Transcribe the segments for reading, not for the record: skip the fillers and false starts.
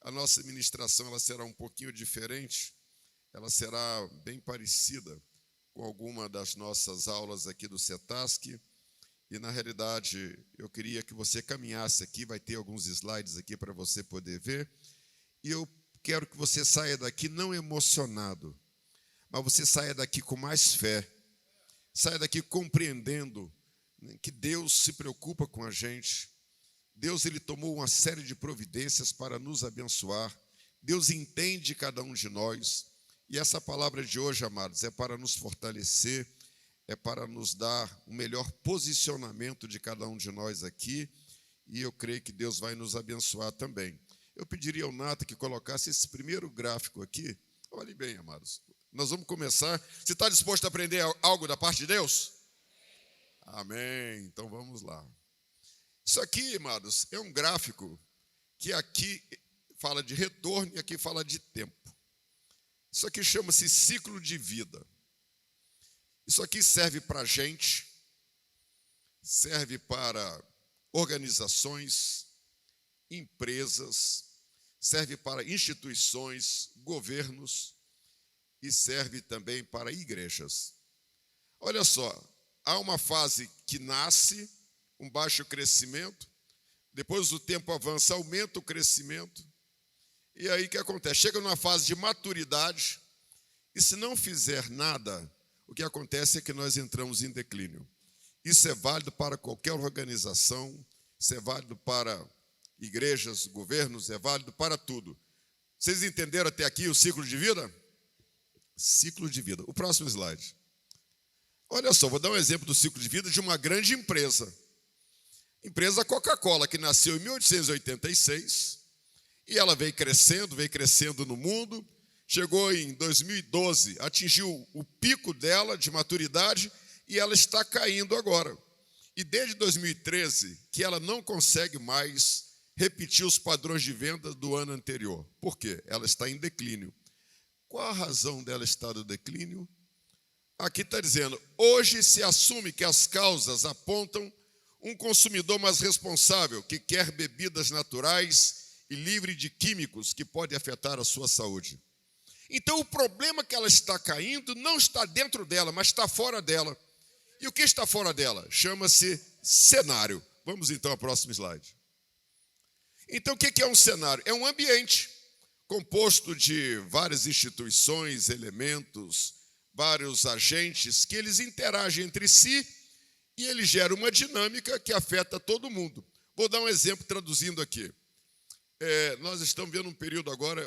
A nossa ministração ela será um pouquinho diferente, ela será bem parecida com alguma das nossas aulas aqui do CETASC, e, na realidade, eu queria que você caminhasse aqui, vai ter alguns slides aqui para você poder ver, e eu quero que você saia daqui não emocionado, mas você saia daqui com mais fé, saia daqui compreendendo que Deus se preocupa com a gente. Deus ele tomou uma série de providências para nos abençoar. Deus entende cada um de nós. E essa palavra de hoje, amados, é para nos fortalecer, é para nos dar o melhor posicionamento de cada um de nós aqui. E eu creio que Deus vai nos abençoar também. Eu pediria ao Nata que colocasse esse primeiro gráfico aqui. Olhem bem, amados. Nós vamos começar. Você está disposto a aprender algo da parte de Deus? Amém. Então vamos lá. Isso aqui, amados, é um gráfico que aqui fala de retorno e aqui fala de tempo. Isso aqui chama-se ciclo de vida. Isso aqui serve para a gente, serve para organizações, empresas, serve para instituições, governos e serve também para igrejas. Olha só, há uma fase que nasce, um baixo crescimento, depois o tempo avança, aumenta o crescimento, e aí o que acontece? Chega numa fase de maturidade, e se não fizer nada, o que acontece é que nós entramos em declínio. Isso é válido para qualquer organização, isso é válido para igrejas, governos, é válido para tudo. Vocês entenderam até aqui o ciclo de vida? Ciclo de vida. O próximo slide. Olha só, vou dar um exemplo do ciclo de vida de uma grande empresa. Empresa Coca-Cola, que nasceu em 1886, e ela veio crescendo no mundo, chegou em 2012, atingiu o pico dela de maturidade, e ela está caindo agora. E desde 2013, que ela não consegue mais repetir os padrões de venda do ano anterior. Por quê? Ela está em declínio. Qual a razão dela estar no declínio? Aqui está dizendo, hoje se assume que as causas apontam um consumidor mais responsável, que quer bebidas naturais e livre de químicos que podem afetar a sua saúde. Então, o problema que ela está caindo não está dentro dela, mas está fora dela. E o que está fora dela? Chama-se cenário. Vamos então ao próximo slide. Então, o que é um cenário? É um ambiente composto de várias instituições, elementos, vários agentes que eles interagem entre si e ele gera uma dinâmica que afeta todo mundo. Vou dar um exemplo traduzindo aqui. Nós estamos vendo um período agora,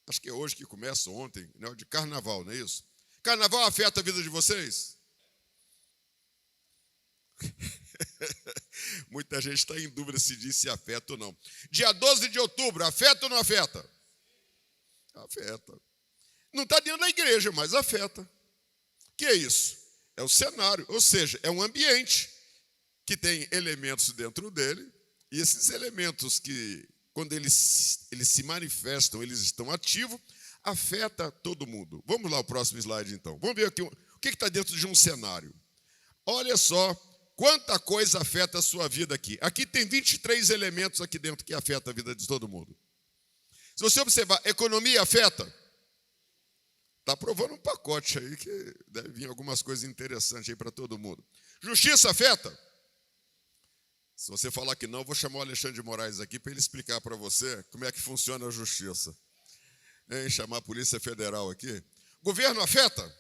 acho que é hoje que começa, ontem, né, de carnaval, não é isso? Carnaval afeta a vida de vocês? Muita gente está em dúvida se diz se afeta ou não. Dia 12 de outubro, afeta ou não afeta? Afeta. Não está dentro da igreja, mas afeta. O que é isso? É o cenário, ou seja, é um ambiente que tem elementos dentro dele, e esses elementos que, quando eles se manifestam, eles estão ativos, afeta todo mundo. Vamos lá, o próximo slide, então. Vamos ver aqui o que está dentro de um cenário. Olha só quanta coisa afeta a sua vida aqui. Aqui tem 23 elementos aqui dentro que afetam a vida de todo mundo. Se você observar, economia afeta. Está aprovando um pacote aí que deve vir algumas coisas interessantes aí para todo mundo. Justiça afeta? Se você falar que não, eu vou chamar o Alexandre de Moraes aqui para ele explicar para você como é que funciona a justiça. Chamar a Polícia Federal aqui. Governo afeta?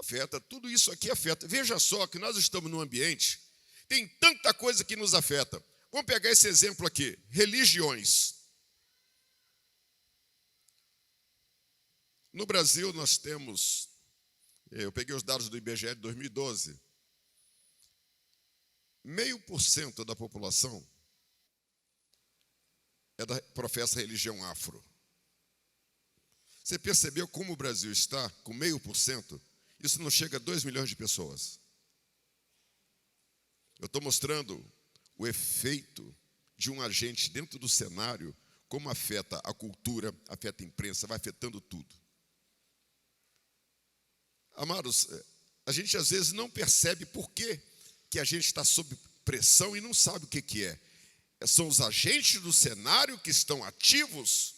Afeta, tudo isso aqui afeta. Veja só que nós estamos num ambiente, tem tanta coisa que nos afeta. Vamos pegar esse exemplo aqui, religiões. No Brasil nós temos, eu peguei os dados do IBGE de 2012, 0,5% da população professa a religião afro. Você percebeu como o Brasil está com 0,5%? Isso não chega a 2 milhões de pessoas. Eu estou mostrando o efeito de um agente dentro do cenário, como afeta a cultura, afeta a imprensa, vai afetando tudo. Amados, a gente às vezes não percebe por que a gente está sob pressão e não sabe o que é. São os agentes do cenário que estão ativos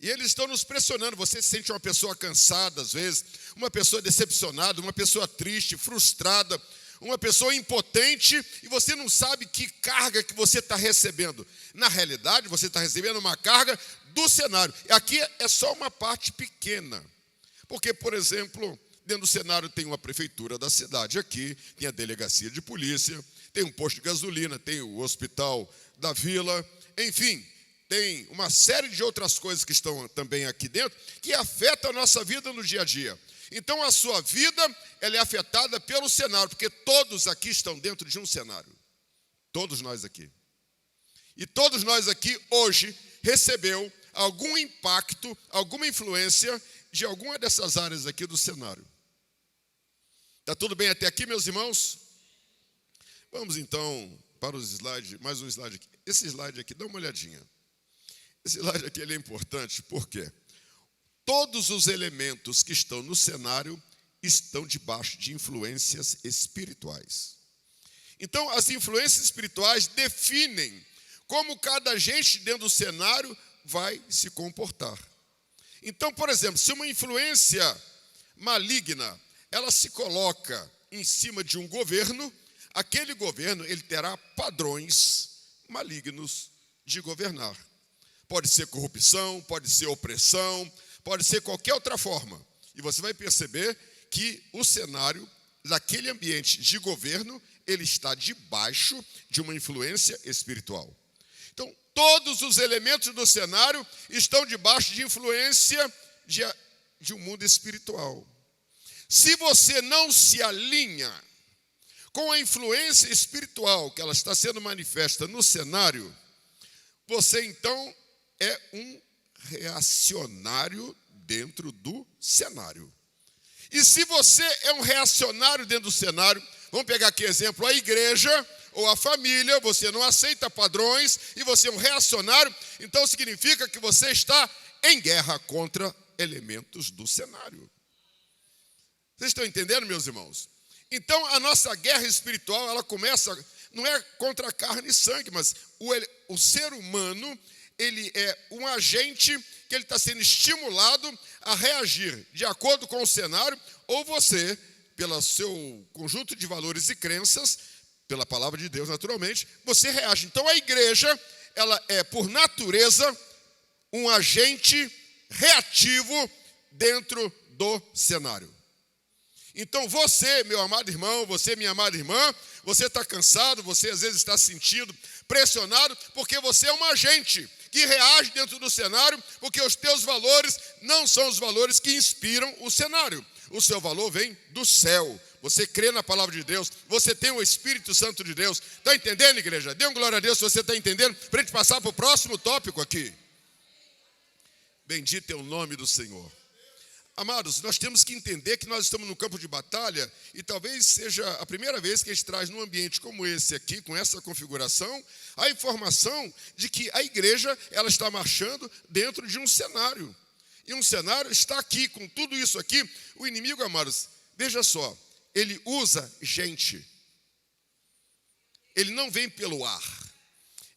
e eles estão nos pressionando. Você se sente uma pessoa cansada às vezes, uma pessoa decepcionada, uma pessoa triste, frustrada, uma pessoa impotente e você não sabe que carga que você está recebendo. Na realidade, você está recebendo uma carga do cenário. Aqui é só uma parte pequena. Porque, por exemplo, dentro do cenário tem uma prefeitura da cidade aqui, tem a delegacia de polícia, tem um posto de gasolina, tem o hospital da vila, enfim, tem uma série de outras coisas que estão também aqui dentro que afetam a nossa vida no dia a dia. Então, a sua vida ela é afetada pelo cenário, porque todos aqui estão dentro de um cenário. Todos nós aqui. E todos nós aqui, hoje, recebeu algum impacto, alguma influência de alguma dessas áreas aqui do cenário. Está tudo bem até aqui, meus irmãos? Vamos, então, para os slides, mais um slide aqui. Esse slide aqui, dá uma olhadinha. Esse slide aqui ele é importante, por quê? Todos os elementos que estão no cenário estão debaixo de influências espirituais. Então, as influências espirituais definem como cada agente dentro do cenário vai se comportar. Então, por exemplo, se uma influência maligna, ela se coloca em cima de um governo, aquele governo ele terá padrões malignos de governar. Pode ser corrupção, pode ser opressão, pode ser qualquer outra forma. E você vai perceber que o cenário daquele ambiente de governo, ele está debaixo de uma influência espiritual. Então, todos os elementos do cenário estão debaixo de influência de um mundo espiritual. Se você não se alinha com a influência espiritual que ela está sendo manifesta no cenário, você então é um reacionário dentro do cenário. E se você é um reacionário dentro do cenário, vamos pegar aqui exemplo, a igreja ou a família, você não aceita padrões e você é um reacionário, então significa que você está em guerra contra elementos do cenário. Vocês estão entendendo, meus irmãos? Então a nossa guerra espiritual, ela começa, não é contra carne e sangue, mas o ser humano, ele é um agente que ele está sendo estimulado a reagir de acordo com o cenário, ou você, pelo seu conjunto de valores e crenças, pela palavra de Deus, naturalmente, você reage. Então, a igreja, ela é, por natureza, um agente reativo dentro do cenário. Então, você, meu amado irmão, você, minha amada irmã, você está cansado, você às vezes está se sentindo pressionado, porque você é um agente que reage dentro do cenário, porque os teus valores não são os valores que inspiram o cenário. O seu valor vem do céu. Você crê na palavra de Deus, você tem o Espírito Santo de Deus. Está entendendo, igreja? Dê uma glória a Deus se você está entendendo, para a gente passar para o próximo tópico aqui. Bendito é o nome do Senhor. Amados, nós temos que entender que nós estamos no campo de batalha e talvez seja a primeira vez que a gente traz num ambiente como esse aqui, com essa configuração, a informação de que a igreja ela está marchando dentro de um cenário. E um cenário está aqui, com tudo isso aqui. O inimigo, amados, veja só, ele usa gente. Ele não vem pelo ar.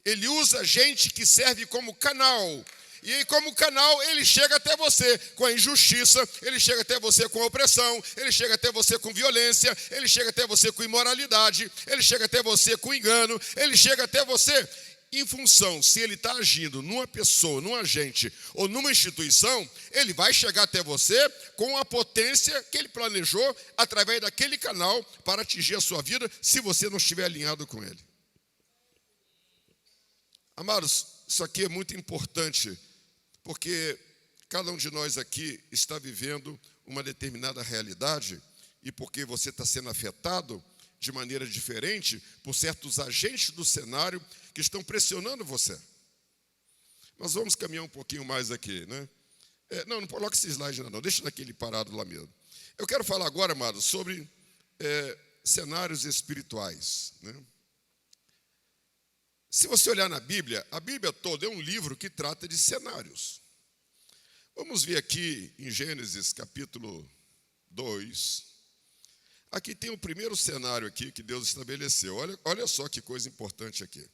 Ele usa gente que serve como canal. E aí, como canal, ele chega até você com a injustiça, ele chega até você com a opressão, ele chega até você com violência, ele chega até você com imoralidade, ele chega até você com engano, ele chega até você em função, se ele está agindo numa pessoa, num agente ou numa instituição, ele vai chegar até você com a potência que ele planejou através daquele canal para atingir a sua vida, se você não estiver alinhado com ele. Amados, isso aqui é muito importante, porque cada um de nós aqui está vivendo uma determinada realidade e porque você está sendo afetado de maneira diferente por certos agentes do cenário que estão pressionando você. Mas vamos caminhar um pouquinho mais aqui, né? Não coloque esse slide não, deixa naquele parado lá mesmo. Eu quero falar agora, amados, sobre cenários espirituais, né? Se você olhar na Bíblia, a Bíblia toda é um livro que trata de cenários. Vamos ver aqui em Gênesis capítulo 2. Aqui tem o primeiro cenário aqui que Deus estabeleceu. Olha só que coisa importante aqui.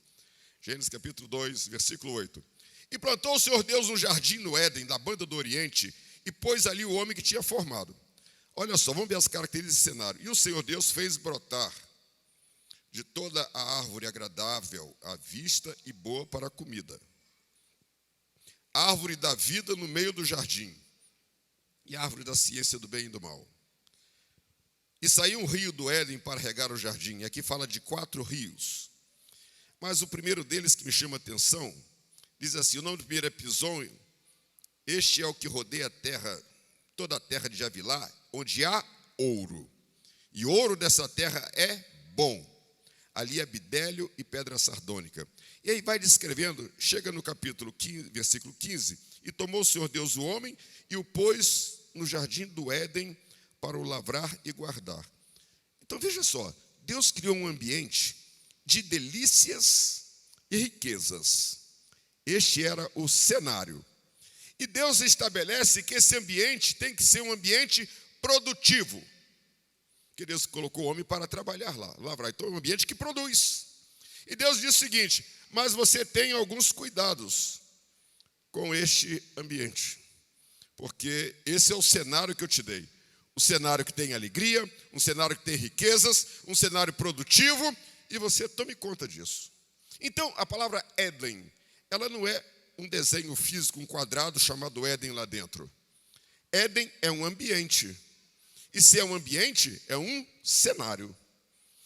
Gênesis capítulo 2, versículo 8. E plantou o Senhor Deus um jardim no Éden, da banda do Oriente, e pôs ali o homem que tinha formado. Olha só, vamos ver as características desse cenário. E o Senhor Deus fez brotar de toda a árvore agradável à vista e boa para a comida. Árvore da vida no meio do jardim, e árvore da ciência do bem e do mal. E saiu um rio do Éden para regar o jardim. E aqui fala de 4 rios. Mas o primeiro deles que me chama a atenção, diz assim, o nome do primeiro é Pison. Este é o que rodeia a terra, toda a terra de Havilá, onde há ouro. E o ouro dessa terra é bom. Ali é bidélio e pedra sardônica. E aí vai descrevendo, chega no capítulo 15, versículo 15, e tomou o Senhor Deus o homem e o pôs no jardim do Éden para o lavrar e guardar. Então veja só, Deus criou um ambiente de delícias e riquezas. Este era o cenário. E Deus estabelece que esse ambiente tem que ser um ambiente produtivo. Que Deus colocou o homem para trabalhar lá, lavrar. Então é um ambiente que produz. E Deus diz o seguinte, mas você tem alguns cuidados com este ambiente. Porque esse é o cenário que eu te dei. Um cenário que tem alegria, um cenário que tem riquezas, um cenário produtivo, e você tome conta disso. Então, a palavra Éden, ela não é um desenho físico, um quadrado chamado Éden lá dentro. Éden é um ambiente. E se é um ambiente, é um cenário.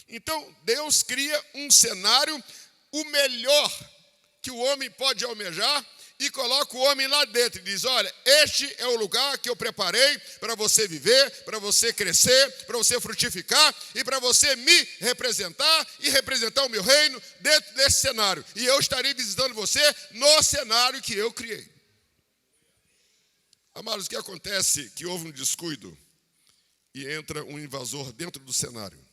Então, Deus cria um cenário, o melhor que o homem pode almejar, e coloca o homem lá dentro e diz, olha, este é o lugar que eu preparei para você viver, para você crescer, para você frutificar e para você me representar e representar o meu reino dentro desse cenário. E eu estarei visitando você no cenário que eu criei. Amados, o que acontece? Que houve um descuido e entra um invasor dentro do cenário.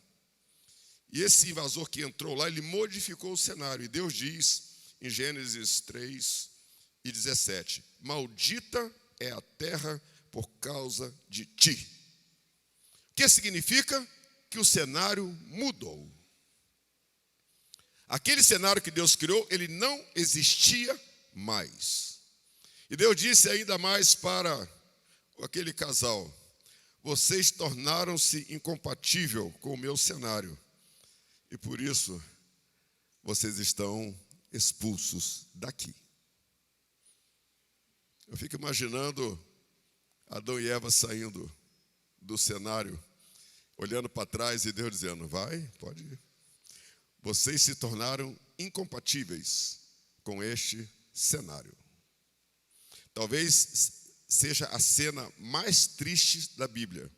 E esse invasor que entrou lá, ele modificou o cenário. E Deus diz em Gênesis 3, e 17, maldita é a terra por causa de ti. O que significa? Que o cenário mudou. Aquele cenário que Deus criou, ele não existia mais. E Deus disse ainda mais para aquele casal, vocês tornaram-se incompatível com o meu cenário. E por isso, vocês estão expulsos daqui. Eu fico imaginando Adão e Eva saindo do cenário, olhando para trás e Deus dizendo, vai, pode ir. Vocês se tornaram incompatíveis com este cenário. Talvez seja a cena mais triste da Bíblia.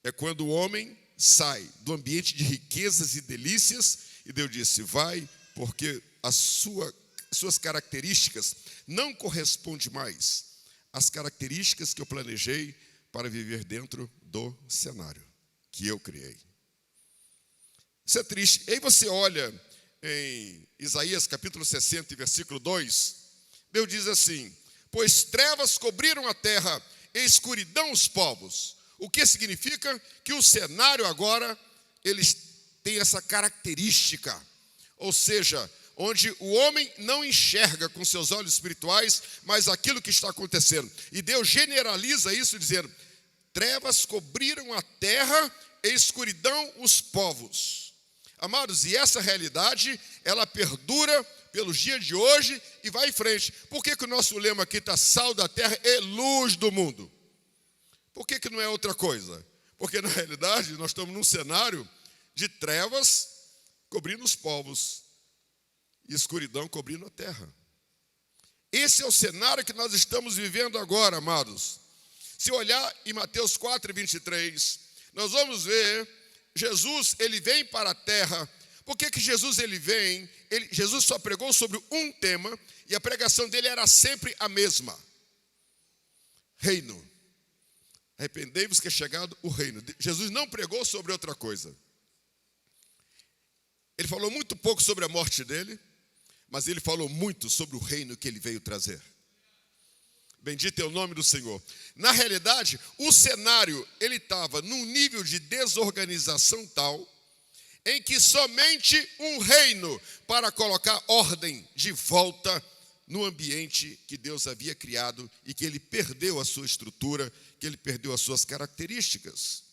É quando o homem sai do ambiente de riquezas e delícias e Deus disse, vai, porque as suas características não correspondem mais às características que eu planejei para viver dentro do cenário que eu criei. Isso é triste. E aí você olha em Isaías capítulo 60, versículo 2, Deus diz assim, pois trevas cobriram a terra e escuridão os povos. O que significa? Que o cenário agora, eles têm essa característica, ou seja, onde o homem não enxerga com seus olhos espirituais, mas aquilo que está acontecendo. E Deus generaliza isso dizendo, trevas cobriram a terra e escuridão os povos. Amados, e essa realidade, ela perdura pelos dias de hoje e vai em frente. Por que o nosso lema aqui está sal da terra e luz do mundo? Por que não é outra coisa? Porque na realidade nós estamos num cenário de trevas cobrindo os povos e escuridão cobrindo a terra. Esse é o cenário que nós estamos vivendo agora, amados. Se olhar em Mateus 4, 23, nós vamos ver, Jesus, ele vem para a terra. Por que Jesus ele vem? Jesus só pregou sobre um tema e a pregação dele era sempre a mesma. Reino. Arrependei-vos que é chegado o reino. Jesus não pregou sobre outra coisa. Ele falou muito pouco sobre a morte dele, mas ele falou muito sobre o reino que ele veio trazer. Bendito é o nome do Senhor. Na realidade, o cenário, ele estava num nível de desorganização tal, em que somente um reino para colocar ordem de volta no ambiente que Deus havia criado e que ele perdeu a sua estrutura, que ele perdeu as suas características.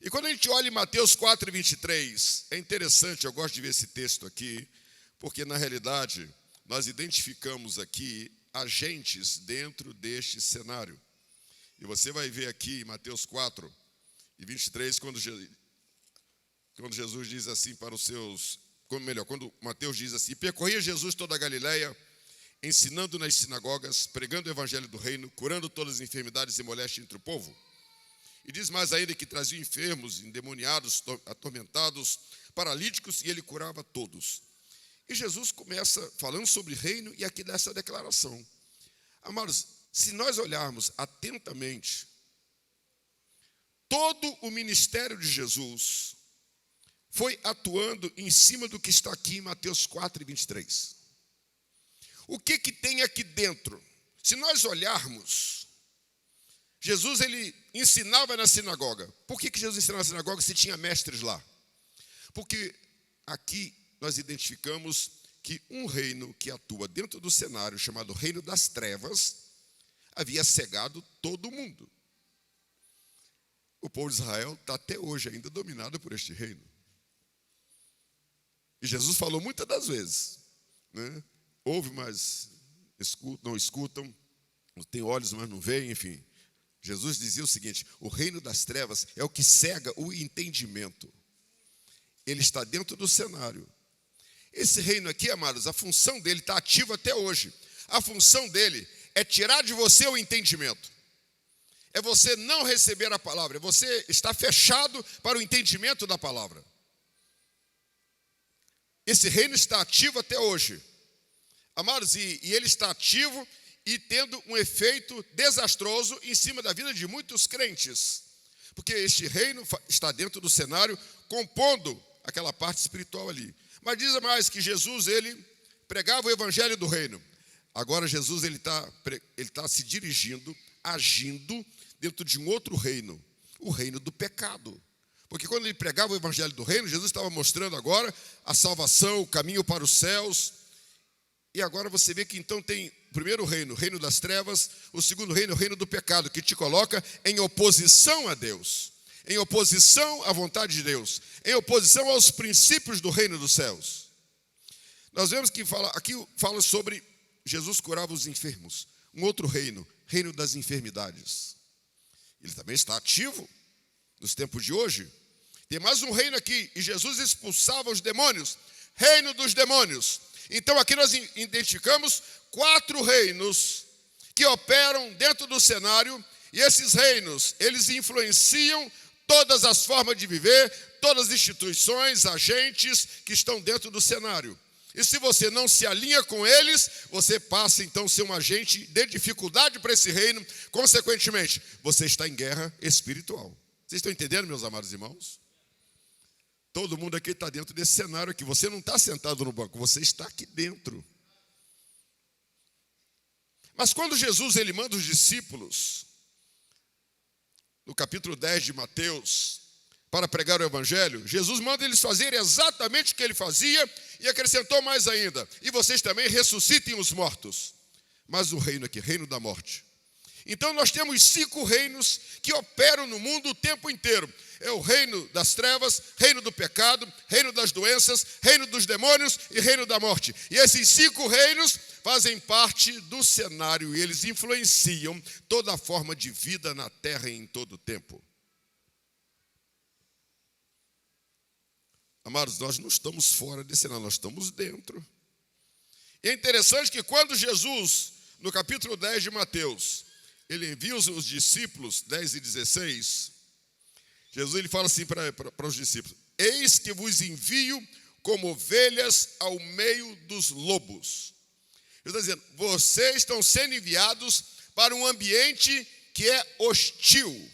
E quando a gente olha em Mateus 4:23, é interessante, eu gosto de ver esse texto aqui, porque na realidade nós identificamos aqui agentes dentro deste cenário. E você vai ver aqui em Mateus 4:23, quando Jesus diz assim para os seus, quando Mateus diz assim: percorria Jesus toda a Galileia, ensinando nas sinagogas, pregando o evangelho do reino, curando todas as enfermidades e moléstias entre o povo. E diz mais ainda que trazia enfermos, endemoniados, atormentados, paralíticos, e ele curava todos. E Jesus começa falando sobre reino e aqui dá essa declaração. Amados, se nós olharmos atentamente, todo o ministério de Jesus foi atuando em cima do que está aqui em Mateus 4:23. O que tem aqui dentro? Se nós olharmos, Jesus ele ensinava na sinagoga. Por que Jesus ensinava na sinagoga se tinha mestres lá? Porque aqui nós identificamos que um reino que atua dentro do cenário chamado reino das trevas havia cegado todo mundo. O povo de Israel está até hoje ainda dominado por este reino. E Jesus falou muitas das vezes, né? Ouve, mas não escutam, tem olhos, mas não veem, enfim. Jesus dizia o seguinte: o reino das trevas é o que cega o entendimento. Ele está dentro do cenário. Esse reino aqui, amados, a função dele está ativa até hoje. A função dele é tirar de você o entendimento. É você não receber a palavra, é você estar fechado para o entendimento da palavra. Esse reino está ativo até hoje. Amados, e ele está ativo e tendo um efeito desastroso em cima da vida de muitos crentes. Porque este reino está dentro do cenário, compondo aquela parte espiritual ali. Mas diz mais que Jesus, ele pregava o evangelho do reino. Agora Jesus, ele está se dirigindo, agindo dentro de um outro reino, o reino do pecado. Porque quando ele pregava o evangelho do reino, Jesus estava mostrando agora a salvação, o caminho para os céus. E agora você vê que então tem o primeiro reino, o reino das trevas, o segundo reino, o reino do pecado, que te coloca em oposição a Deus, em oposição à vontade de Deus, em oposição aos princípios do reino dos céus. Nós vemos que aqui fala sobre Jesus curava os enfermos, um outro reino, reino das enfermidades. Ele também está ativo nos tempos de hoje. Tem mais um reino aqui, e Jesus expulsava os demônios, reino dos demônios. Então aqui nós identificamos 4 reinos que operam dentro do cenário, e esses reinos, eles influenciam todas as formas de viver, todas as instituições, agentes que estão dentro do cenário. E se você não se alinha com eles, você passa então a ser um agente de dificuldade para esse reino, consequentemente, você está em guerra espiritual. Vocês estão entendendo, meus amados irmãos? Todo mundo aqui está dentro desse cenário aqui. Você não está sentado no banco, você está aqui dentro. Mas quando Jesus ele manda os discípulos, no capítulo 10 de Mateus, para pregar o evangelho, Jesus manda eles fazerem exatamente o que ele fazia e acrescentou mais ainda: e vocês também ressuscitem os mortos. Mas o reino aqui, reino da morte. Então nós temos 5 reinos que operam no mundo o tempo inteiro. É o reino das trevas, reino do pecado, reino das doenças, reino dos demônios e reino da morte. E esses 5 reinos fazem parte do cenário e eles influenciam toda a forma de vida na terra em todo o tempo. Amados, nós não estamos fora desse cenário, nós estamos dentro. E é interessante que quando Jesus, no capítulo 10 de Mateus, ele envia os discípulos, 10 e 16, Jesus ele fala assim para os discípulos: eis que vos envio como ovelhas ao meio dos lobos. Ele está dizendo, vocês estão sendo enviados para um ambiente que é hostil.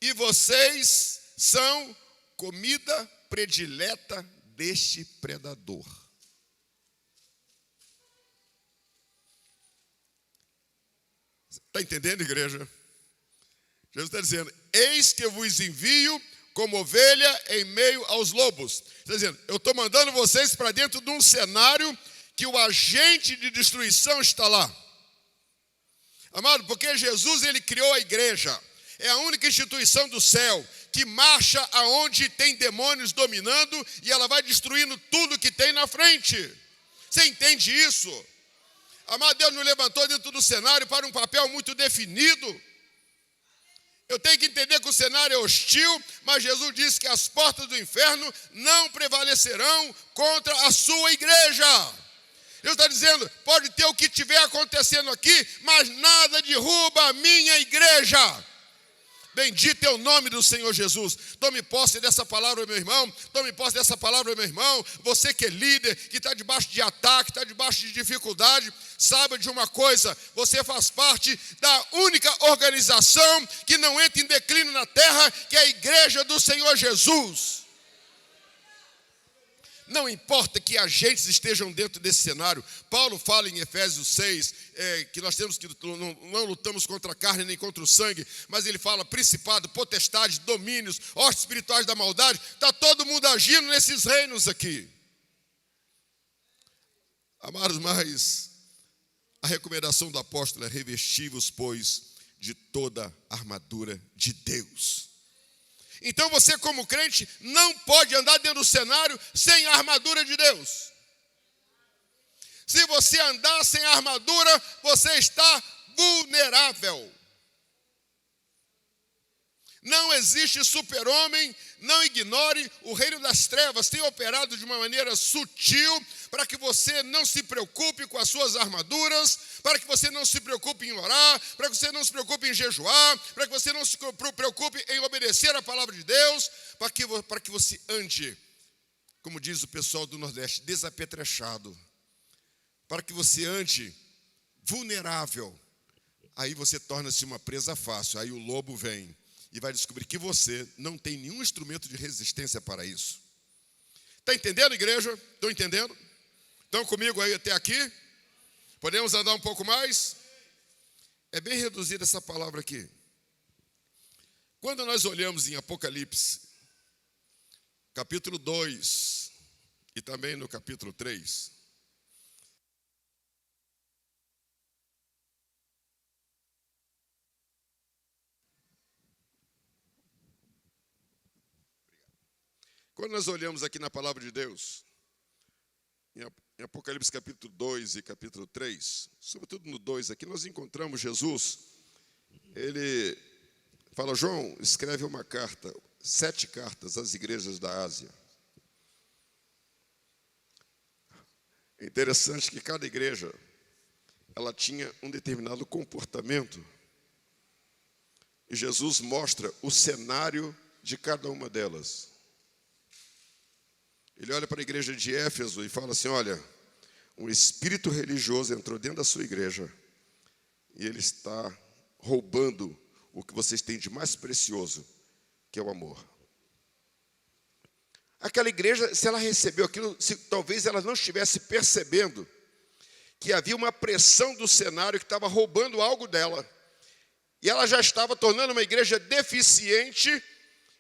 E vocês são comida predileta deste predador. Está entendendo, igreja? Jesus está dizendo, eis que eu vos envio como ovelha em meio aos lobos. Está dizendo, eu estou mandando vocês para dentro de um cenário que o agente de destruição está lá. Amado, porque Jesus, ele criou a igreja. É a única instituição do céu que marcha aonde tem demônios dominando e ela vai destruindo tudo que tem na frente. Você entende isso? Amado, Deus nos levantou dentro do cenário para um papel muito definido. Eu tenho que entender que o cenário é hostil, mas Jesus disse que as portas do inferno não prevalecerão contra a sua igreja. Deus está dizendo, pode ter o que estiver acontecendo aqui, mas nada derruba a minha igreja. Bendito é o nome do Senhor Jesus. Tome posse dessa palavra, meu irmão. Tome posse dessa palavra, meu irmão. Você que é líder, que está debaixo de ataque, está debaixo de dificuldade, saiba de uma coisa. Você faz parte da única organização que não entra em declínio na terra, que é a igreja do Senhor Jesus. Não importa que agentes estejam dentro desse cenário. Paulo fala em Efésios 6, que nós temos que não lutamos contra a carne nem contra o sangue, mas ele fala principado, potestades, domínios, hostes espirituais da maldade. Está todo mundo agindo nesses reinos aqui. Amados, mas a recomendação do apóstolo é revesti-vos, pois, de toda a armadura de Deus. Então você, como crente, não pode andar dentro do cenário sem a armadura de Deus. Se você andar sem a armadura, você está vulnerável. Não existe super-homem, não ignore, o reino das trevas tem operado de uma maneira sutil para que você não se preocupe com as suas armaduras, para que você não se preocupe em orar, para que você não se preocupe em jejuar, para que você não se preocupe em obedecer a palavra de Deus, para que você ande, como diz o pessoal do Nordeste, desapetrechado, para que você ande vulnerável. Aí você torna-se uma presa fácil, aí o lobo vem e vai descobrir que você não tem nenhum instrumento de resistência para isso. Está entendendo, igreja? Estão entendendo? Estão comigo aí até aqui? Podemos andar um pouco mais? É bem reduzida essa palavra aqui. Quando nós olhamos em Apocalipse, capítulo 2, e também no capítulo 3, quando nós olhamos aqui na palavra de Deus, em Apocalipse capítulo 2 e capítulo 3, sobretudo no 2 aqui, nós encontramos Jesus. Ele fala, João, escreve uma carta, 7 cartas às igrejas da Ásia. É interessante que cada igreja, ela tinha um determinado comportamento. E Jesus mostra o cenário de cada uma delas. Ele olha para a igreja de Éfeso e fala assim, olha, um espírito religioso entrou dentro da sua igreja e ele está roubando o que vocês têm de mais precioso, que é o amor. Aquela igreja, se ela recebeu aquilo, talvez ela não estivesse percebendo que havia uma pressão do cenário que estava roubando algo dela. E ela já estava tornando uma igreja deficiente.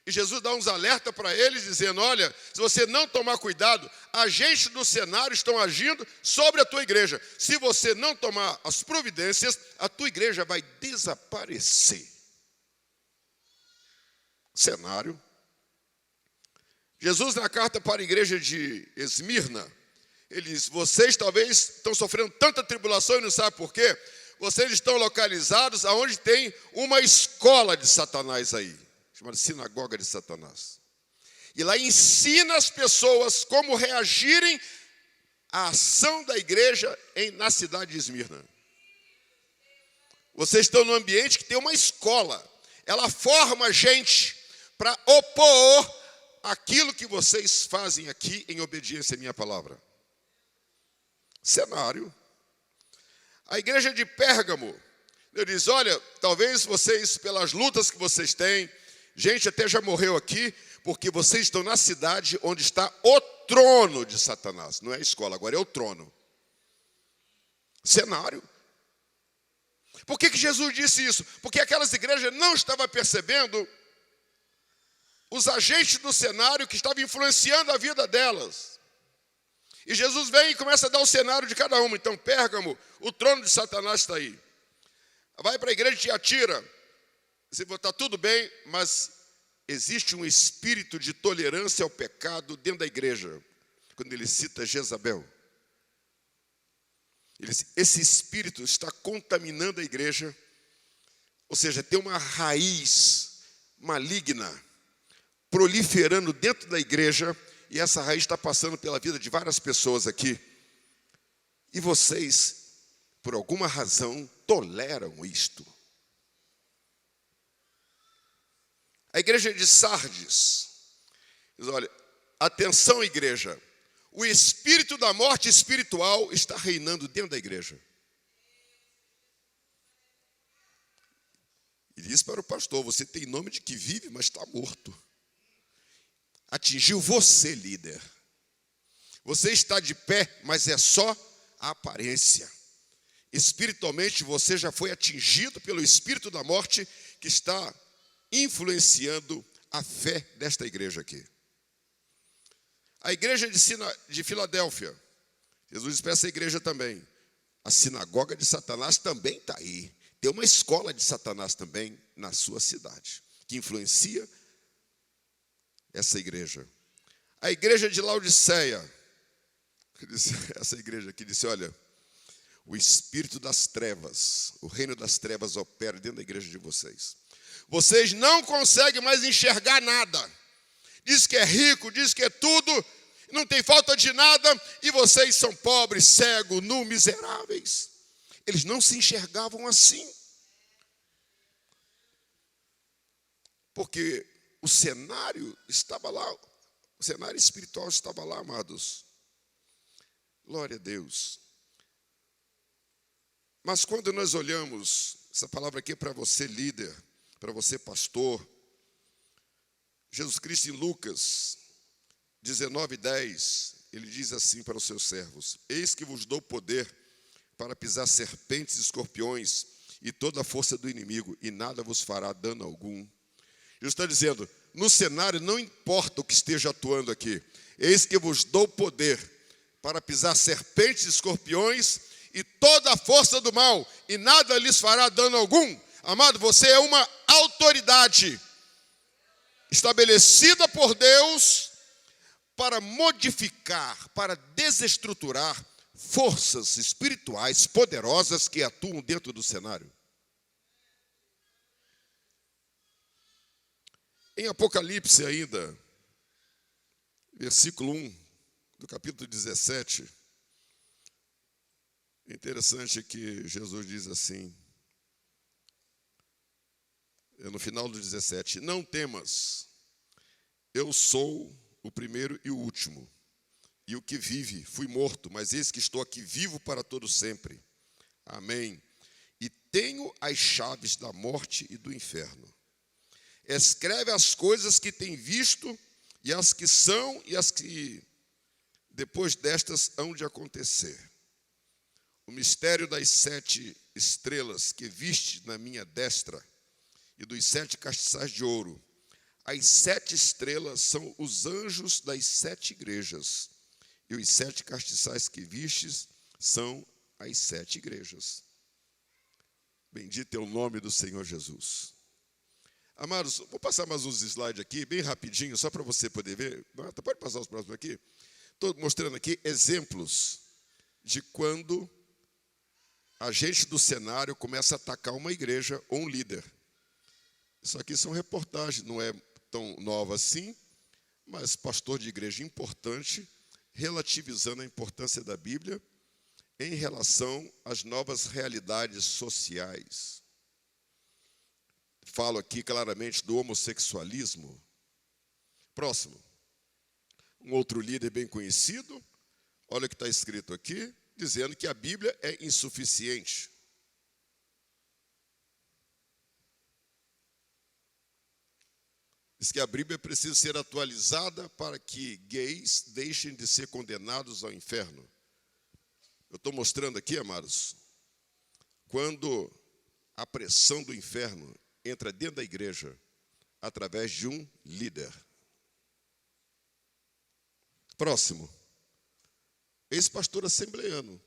E Jesus dá uns alertas para eles, dizendo, olha, se você não tomar cuidado, agentes do cenário estão agindo sobre a tua igreja. Se você não tomar as providências, a tua igreja vai desaparecer. Cenário. Jesus, na carta para a igreja de Esmirna, ele diz, vocês talvez estão sofrendo tanta tribulação e não sabem por quê. Vocês estão localizados aonde tem uma escola de Satanás aí. Chamada Sinagoga de Satanás. E lá ensina as pessoas como reagirem à ação da igreja na cidade de Esmirna. Vocês estão num ambiente que tem uma escola. Ela forma gente para opor aquilo que vocês fazem aqui em obediência à minha palavra. Cenário. A igreja de Pérgamo, ele diz, olha, talvez vocês, pelas lutas que vocês têm, gente até já morreu aqui, porque vocês estão na cidade onde está o trono de Satanás. Não é a escola, agora é o trono. Cenário. Por que Jesus disse isso? Porque aquelas igrejas não estavam percebendo os agentes do cenário que estavam influenciando a vida delas. E Jesus vem e começa a dar o cenário de cada uma. Então, Pérgamo, o trono de Satanás está aí. Vai para a igreja de Tiatira. Você vai, está tudo bem, mas existe um espírito de tolerância ao pecado dentro da igreja. Quando ele cita Jezabel. Esse espírito está contaminando a igreja. Ou seja, tem uma raiz maligna proliferando dentro da igreja. E essa raiz está passando pela vida de várias pessoas aqui. E vocês, por alguma razão, toleram isto. A igreja de Sardes diz, olha, atenção igreja, o espírito da morte espiritual está reinando dentro da igreja. E diz para o pastor, você tem nome de que vive, mas está morto. Atingiu você, líder. Você está de pé, mas é só a aparência. Espiritualmente, você já foi atingido pelo espírito da morte que está influenciando a fé desta igreja aqui. A igreja de Filadélfia, Jesus espera essa igreja também. A sinagoga de Satanás também está aí. Tem uma escola de Satanás também na sua cidade, que influencia essa igreja. A igreja de Laodiceia, essa igreja aqui disse, olha, o espírito das trevas, o reino das trevas opera dentro da igreja de vocês. Vocês não conseguem mais enxergar nada. Diz que é rico, diz que é tudo, não tem falta de nada, e vocês são pobres, cegos, nus, miseráveis. Eles não se enxergavam assim. Porque o cenário estava lá, o cenário espiritual estava lá, amados. Glória a Deus. Mas quando nós olhamos, essa palavra aqui é para você líder, para você pastor, Jesus Cristo em Lucas 19:10, ele diz assim para os seus servos, eis que vos dou poder para pisar serpentes e escorpiões e toda a força do inimigo, e nada vos fará dano algum. Jesus está dizendo, no cenário não importa o que esteja atuando aqui, eis que vos dou poder para pisar serpentes e escorpiões e toda a força do mal, e nada lhes fará dano algum. Amado, você é uma autoridade estabelecida por Deus para modificar, para desestruturar forças espirituais poderosas que atuam dentro do cenário. Em Apocalipse ainda, versículo 1 do capítulo 17, é interessante que Jesus diz assim, no final do 17, não temas, eu sou o primeiro e o último, e o que vive, fui morto, mas eis que estou aqui vivo para todo sempre. Amém. E tenho as chaves da morte e do inferno. Escreve as coisas que tem visto, e as que são, e as que depois destas hão de acontecer. O mistério das 7 estrelas que viste na minha destra, e dos 7 castiçais de ouro. As 7 estrelas são os anjos das 7 igrejas, e os 7 castiçais que vistes são as 7 igrejas. Bendito é o nome do Senhor Jesus. Amados, vou passar mais uns slides aqui, bem rapidinho, só para você poder ver. Pode passar os próximos aqui. Estou mostrando aqui exemplos de quando a gente do cenário começa a atacar uma igreja ou um líder. Isso aqui são reportagens, não é tão nova assim, mas pastor de igreja importante, relativizando a importância da Bíblia em relação às novas realidades sociais. Falo aqui claramente do homossexualismo. Próximo. Um outro líder bem conhecido, olha o que está escrito aqui, dizendo que a Bíblia é insuficiente. Diz que a Bíblia precisa ser atualizada para que gays deixem de ser condenados ao inferno. Eu estou mostrando aqui, amados, quando a pressão do inferno entra dentro da igreja, através de um líder. Próximo. Ex-pastor assembleano.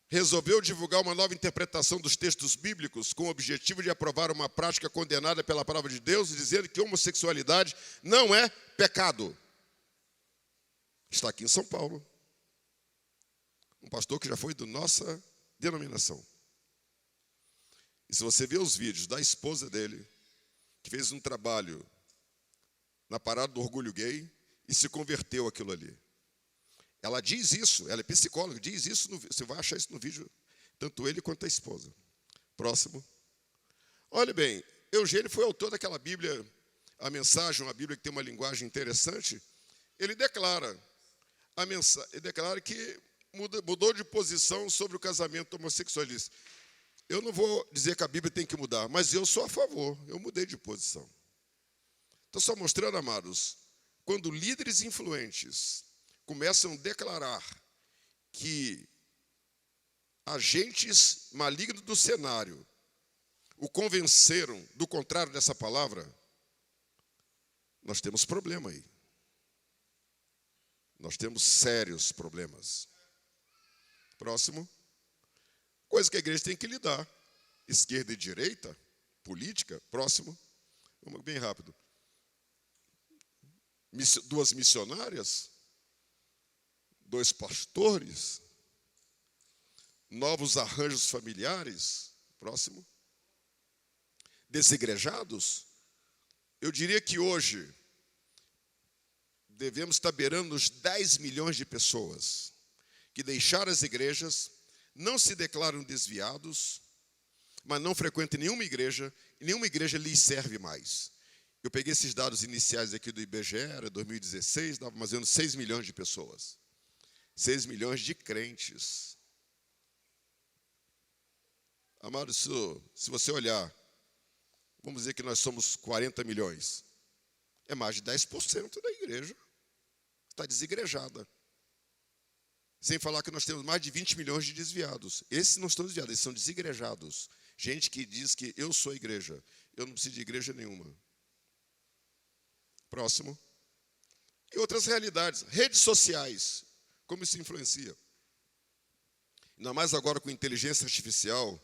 Resolveu divulgar uma nova interpretação dos textos bíblicos com o objetivo de aprovar uma prática condenada pela palavra de Deus, dizendo que homossexualidade não é pecado. Está aqui em São Paulo. Um pastor que já foi da nossa denominação. E se você ver os vídeos da esposa dele, que fez um trabalho na parada do orgulho gay e se converteu aquilo ali. Ela diz isso, ela é psicóloga, diz isso, você vai achar isso no vídeo, tanto ele quanto a esposa. Próximo. Olha bem, Eugênio foi autor daquela Bíblia, a mensagem, uma Bíblia que tem uma linguagem interessante. Ele declara que mudou de posição sobre o casamento homossexualista. Eu não vou dizer que a Bíblia tem que mudar, mas eu sou a favor, eu mudei de posição. Estou só mostrando, amados, quando líderes influentes começam a declarar que agentes malignos do cenário o convenceram do contrário dessa palavra, nós temos problema aí. Nós temos sérios problemas. Próximo. Coisa que a igreja tem que lidar. Esquerda e direita, política. Próximo. Vamos bem rápido. Duas missionárias, 2 pastores, novos arranjos familiares. Próximo. Desigrejados. Eu diria que hoje devemos estar beirando os 10 milhões de pessoas que deixaram as igrejas, não se declaram desviados, mas não frequentam nenhuma igreja, e nenhuma igreja lhes serve mais. Eu peguei esses dados iniciais aqui do IBGE, era 2016, dava mais ou menos 6 milhões de pessoas. 6 milhões de crentes. Amado, se você olhar, vamos dizer que nós somos 40 milhões. É mais de 10% da igreja. Está desigrejada. Sem falar que nós temos mais de 20 milhões de desviados. Esses não estão desviados, eles são desigrejados. Gente que diz que eu sou a igreja. Eu não preciso de igreja nenhuma. Próximo. E outras realidades. Redes sociais. Como isso influencia? Ainda mais agora com inteligência artificial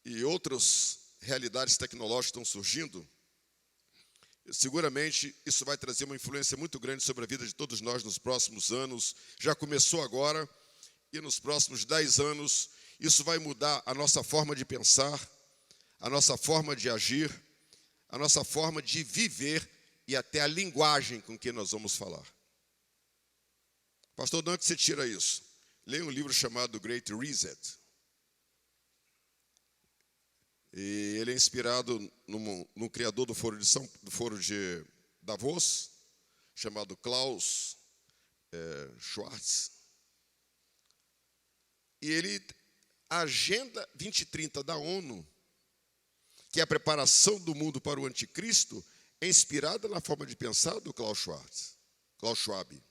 e outras realidades tecnológicas estão surgindo. Seguramente isso vai trazer uma influência muito grande sobre a vida de todos nós nos próximos anos. Já começou agora e nos próximos 10 anos isso vai mudar a nossa forma de pensar, a nossa forma de agir, a nossa forma de viver e até a linguagem com que nós vamos falar. Pastor, de onde você tira isso? Leia um livro chamado Great Reset. E ele é inspirado no criador do Foro de Davos, chamado Klaus Schwab. E a Agenda 2030 da ONU, que é a preparação do mundo para o anticristo, é inspirada na forma de pensar do Klaus Schwab.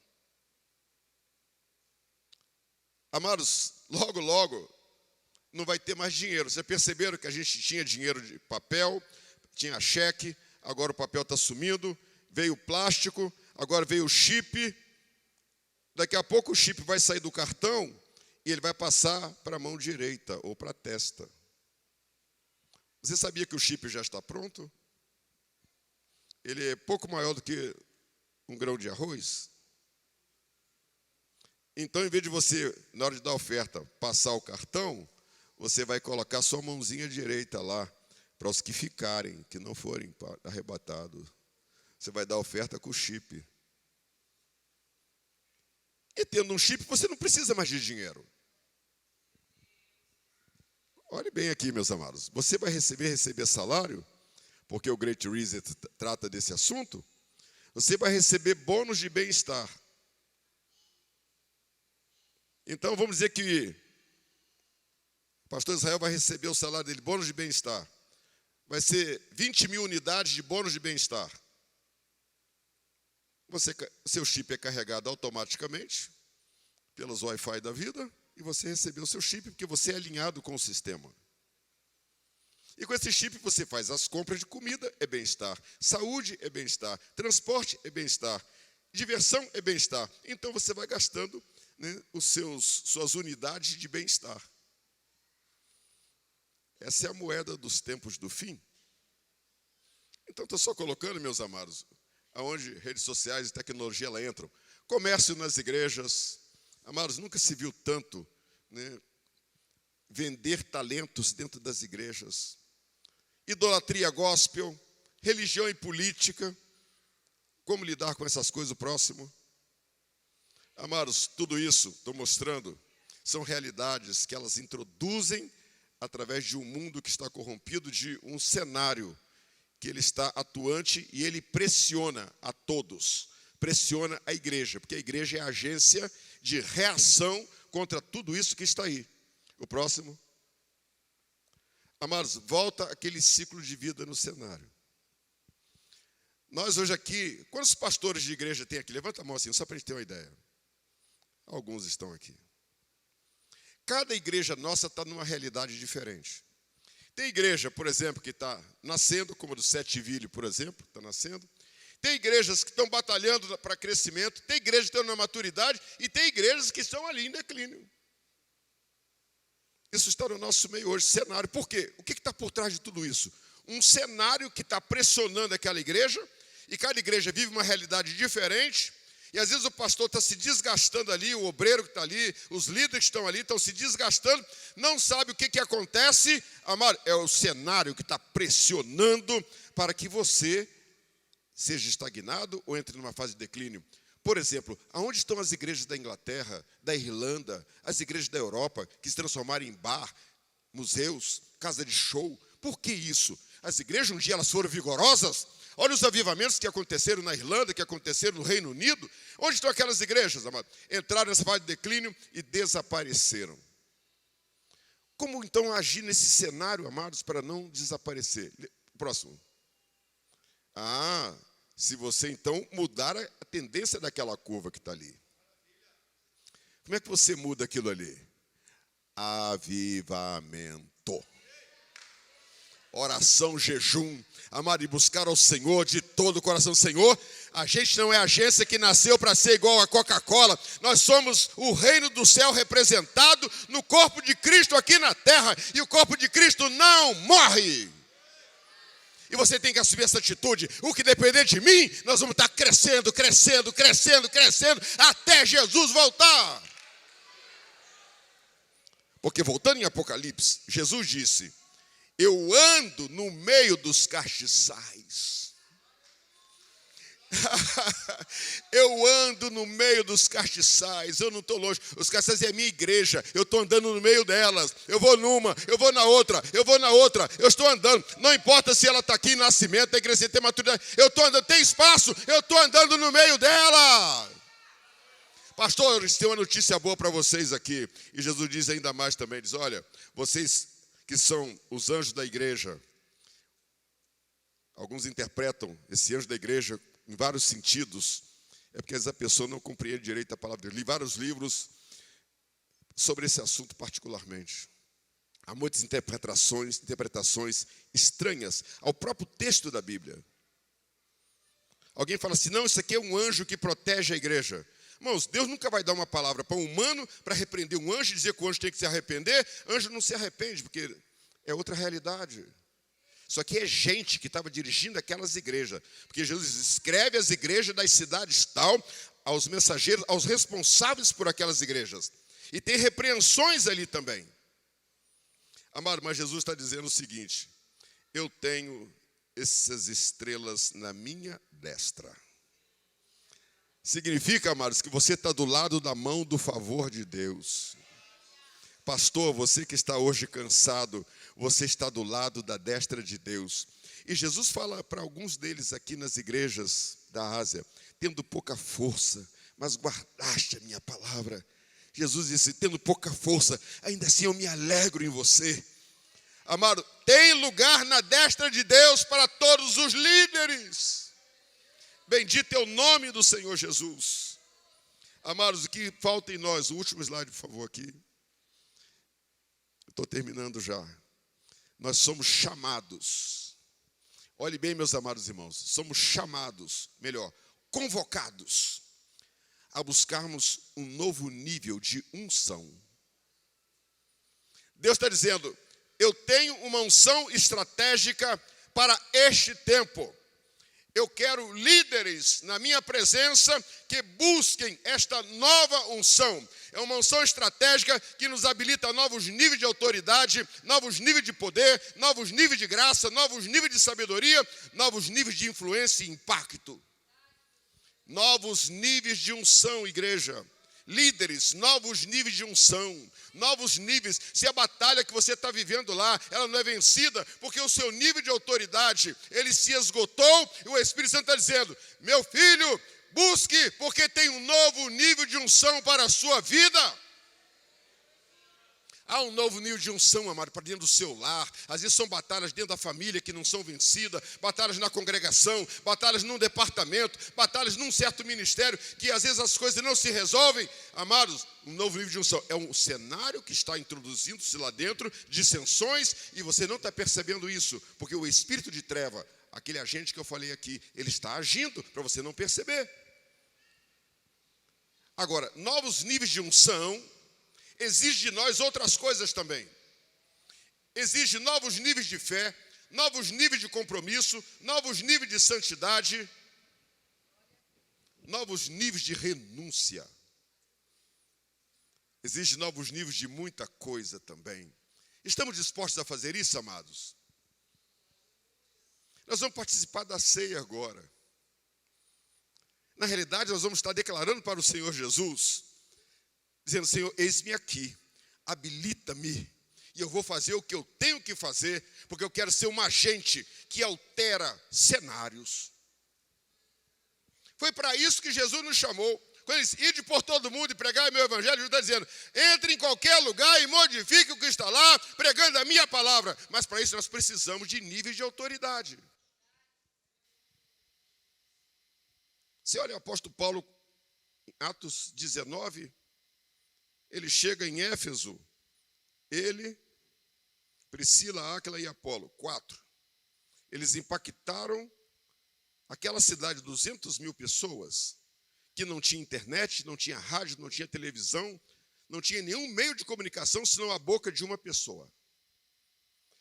Amados, logo, logo, não vai ter mais dinheiro. Vocês perceberam que a gente tinha dinheiro de papel, tinha cheque, agora o papel está sumindo, veio o plástico, agora veio o chip. Daqui a pouco o chip vai sair do cartão e ele vai passar para a mão direita ou para a testa. Você sabia que o chip já está pronto? Ele é pouco maior do que um grão de arroz. Então, em vez de você, na hora de dar a oferta, passar o cartão, você vai colocar sua mãozinha direita lá, para os que ficarem, que não forem arrebatados. Você vai dar a oferta com o chip. E tendo um chip, você não precisa mais de dinheiro. Olhe bem aqui, meus amados. Você vai receber salário, porque o Great Reset trata desse assunto. Você vai receber bônus de bem-estar. Então, vamos dizer que o pastor Israel vai receber o salário dele, bônus de bem-estar. Vai ser 20 mil unidades de bônus de bem-estar. Seu chip é carregado automaticamente pelos Wi-Fi da vida e você recebeu o seu chip porque você é alinhado com o sistema. E com esse chip você faz as compras de comida, é bem-estar. Saúde é bem-estar. Transporte é bem-estar. Diversão é bem-estar. Então você vai gastando, né, suas unidades de bem-estar. Essa é a moeda dos tempos do fim. Então estou só colocando, meus amados, aonde redes sociais e tecnologia ela entram. Comércio nas igrejas. Amados, nunca se viu tanto, né, vender talentos dentro das igrejas. Idolatria gospel, religião e política. Como lidar com essas coisas o próximo? Amados, tudo isso, estou mostrando, são realidades que elas introduzem através de um mundo que está corrompido, de um cenário que ele está atuante e ele pressiona a todos, pressiona a igreja, porque a igreja é a agência de reação contra tudo isso que está aí. O próximo. Amados, volta aquele ciclo de vida no cenário. Nós hoje aqui, quantos pastores de igreja tem aqui? Levanta a mão assim, só para a gente ter uma ideia. Alguns estão aqui. Cada igreja nossa está numa realidade diferente. Tem igreja, por exemplo, que está nascendo, como a do Sete Ville, por exemplo, está nascendo. Tem igrejas que estão batalhando para crescimento, tem igrejas que estão na maturidade e tem igrejas que estão ali em declínio. Isso está no nosso meio hoje, cenário. Por quê? O que está por trás de tudo isso? Um cenário que está pressionando aquela igreja, e cada igreja vive uma realidade diferente, e às vezes o pastor está se desgastando ali, o obreiro que está ali, os líderes que estão ali estão se desgastando, não sabe o que acontece. Amado, é o cenário que está pressionando para que você seja estagnado ou entre numa fase de declínio. Por exemplo, aonde estão as igrejas da Inglaterra, da Irlanda, as igrejas da Europa, que se transformaram em bar, museus, casa de show? Por que isso? As igrejas, um dia, elas foram vigorosas. Olha os avivamentos que aconteceram na Irlanda, que aconteceram no Reino Unido. Onde estão aquelas igrejas, amado? Entraram nessa fase de declínio e desapareceram. Como, então, agir nesse cenário, amados, para não desaparecer? Próximo. Se você, então, mudar a tendência daquela curva que está ali. Como é que você muda aquilo ali? Avivamento. Oração, jejum, amar e buscar ao Senhor de todo o coração. Senhor, a gente não é agência que nasceu para ser igual a Coca-Cola. Nós somos o reino do céu representado no corpo de Cristo aqui na terra. E o corpo de Cristo não morre. E você tem que assumir essa atitude. O que depender de mim, nós vamos estar crescendo, crescendo, crescendo, crescendo, até Jesus voltar. Porque voltando em Apocalipse, Jesus disse: eu ando no meio dos castiçais. Eu ando no meio dos castiçais, eu não estou longe. Os castiçais é a minha igreja, eu estou andando no meio delas. Eu vou numa, eu vou na outra, eu vou na outra. Eu estou andando, não importa se ela está aqui em nascimento, tem crescimento, tem maturidade. Eu estou andando, tem espaço, eu estou andando no meio dela. Pastor, tem uma notícia boa para vocês aqui. E Jesus diz ainda mais também, diz: olha, vocês que são os anjos da igreja, alguns interpretam esse anjo da igreja em vários sentidos, é porque essa pessoa não compreende direito a palavra de Deus. Li vários livros sobre esse assunto particularmente. Há muitas interpretações estranhas ao próprio texto da Bíblia. Alguém fala assim: não, isso aqui é um anjo que protege a igreja. Irmãos, Deus nunca vai dar uma palavra para um humano para repreender um anjo e dizer que o anjo tem que se arrepender. Anjo não se arrepende, porque é outra realidade. Isso aqui é gente que estava dirigindo aquelas igrejas. Porque Jesus escreve as igrejas das cidades tal, aos mensageiros, aos responsáveis por aquelas igrejas. E tem repreensões ali também. Amado, mas Jesus está dizendo o seguinte: eu tenho essas estrelas na minha destra. Significa, amados, que você está do lado da mão do favor de Deus. Pastor, você que está hoje cansado, você está do lado da destra de Deus. E Jesus fala para alguns deles aqui nas igrejas da Ásia: tendo pouca força, mas guardaste a minha palavra. Jesus disse: tendo pouca força, ainda assim eu me alegro em você. Amado, tem lugar na destra de Deus para todos os líderes. Bendito é o nome do Senhor Jesus. Amados, o que falta em nós? O último slide, por favor, aqui. Estou terminando já. nós somos chamados. Olhe bem, meus amados irmãos, somos chamados, melhor, convocados a buscarmos um novo nível de unção. Deus está dizendo, eu tenho uma unção estratégica para este tempo. Eu quero líderes na minha presença que busquem esta nova unção. É uma unção estratégica que nos habilita a novos níveis de autoridade, novos níveis de poder, novos níveis de graça, novos níveis de sabedoria, novos níveis de influência e impacto. Novos níveis de unção, igreja. Líderes, novos níveis de unção, novos níveis. Se a batalha que você está vivendo lá, ela não é vencida, porque o seu nível de autoridade, ele se esgotou, e o Espírito Santo está dizendo, meu filho, busque, porque tem um novo nível de unção para a sua vida. Há um novo nível de unção, amado, para dentro do seu lar. Às vezes são batalhas dentro da família que não são vencidas, batalhas na congregação, batalhas num departamento, batalhas num certo ministério, que às vezes as coisas não se resolvem. Amados, um novo nível de unção. É um cenário que está introduzindo-se lá dentro, dissensões, e você não está percebendo isso, porque o espírito de treva, aquele agente que eu falei aqui, ele está agindo para você não perceber. Agora, novos níveis de unção exige de nós outras coisas também. Exige novos níveis de fé, novos níveis de compromisso, novos níveis de santidade, novos níveis de renúncia. Exige novos níveis de muita coisa também. Estamos dispostos a fazer isso, amados? Nós vamos participar da ceia agora. Na realidade, nós vamos estar declarando para o Senhor Jesus, dizendo, Senhor, eis-me aqui, habilita-me, e eu vou fazer o que eu tenho que fazer, porque eu quero ser um agente que altera cenários. Foi para isso que Jesus nos chamou. Quando ele disse, ide por todo mundo e pregai meu evangelho, Jesus está dizendo, entre em qualquer lugar e modifique o que está lá, pregando a minha palavra. Mas para isso nós precisamos de níveis de autoridade. Você olha o apóstolo Paulo, em Atos 19, ele chega em Éfeso, ele, Priscila, Áquila e Apolo, 4. Eles impactaram aquela cidade de 200.000 pessoas, que não tinha internet, não tinha rádio, não tinha televisão, não tinha nenhum meio de comunicação, senão a boca de uma pessoa.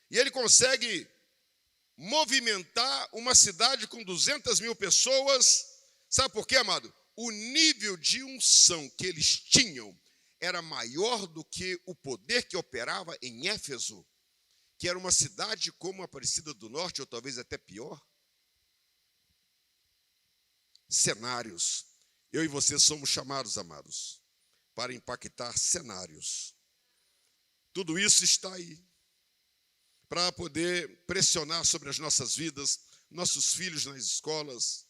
E ele consegue movimentar uma cidade com 200.000 pessoas. Sabe por quê, amado? O nível de unção que eles tinham era maior do que o poder que operava em Éfeso, que era uma cidade como a Aparecida do Norte, ou talvez até pior. Cenários. Eu e você somos chamados, amados, para impactar cenários. Tudo isso está aí, para poder pressionar sobre as nossas vidas, nossos filhos nas escolas,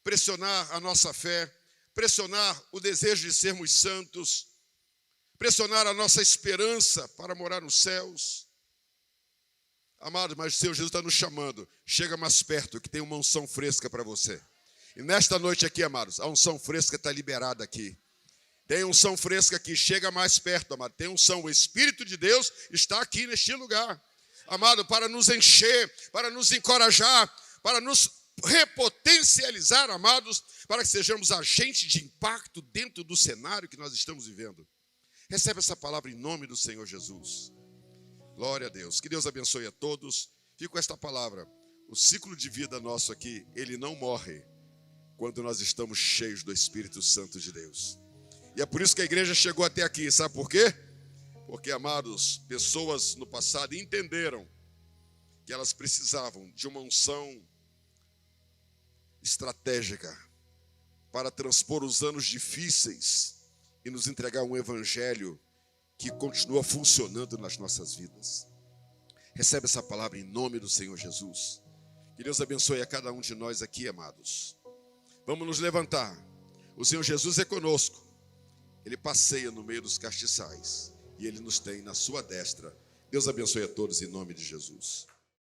pressionar a nossa fé, pressionar o desejo de sermos santos, pressionar a nossa esperança para morar nos céus. Amados, mas o Senhor Jesus está nos chamando. Chega mais perto, que tem uma unção fresca para você. E nesta noite aqui, amados, a unção fresca está liberada aqui. Tem unção fresca aqui, chega mais perto, amado. Tem unção, o Espírito de Deus está aqui neste lugar. Amado, para nos encher, para nos encorajar, para nos repotencializar, amados, para que sejamos agentes de impacto dentro do cenário que nós estamos vivendo. Recebe essa palavra em nome do Senhor Jesus. Glória a Deus. Que Deus abençoe a todos. Fico com esta palavra. O ciclo de vida nosso aqui, ele não morre quando nós estamos cheios do Espírito Santo de Deus. E é por isso que a igreja chegou até aqui. Sabe por quê? Porque, amados, pessoas no passado entenderam que elas precisavam de uma unção estratégica para transpor os anos difíceis e nos entregar um evangelho que continua funcionando nas nossas vidas. Recebe essa palavra em nome do Senhor Jesus. Que Deus abençoe a cada um de nós aqui, amados. Vamos nos levantar. O Senhor Jesus é conosco. Ele passeia no meio dos castiçais e Ele nos tem na sua destra. Deus abençoe a todos em nome de Jesus.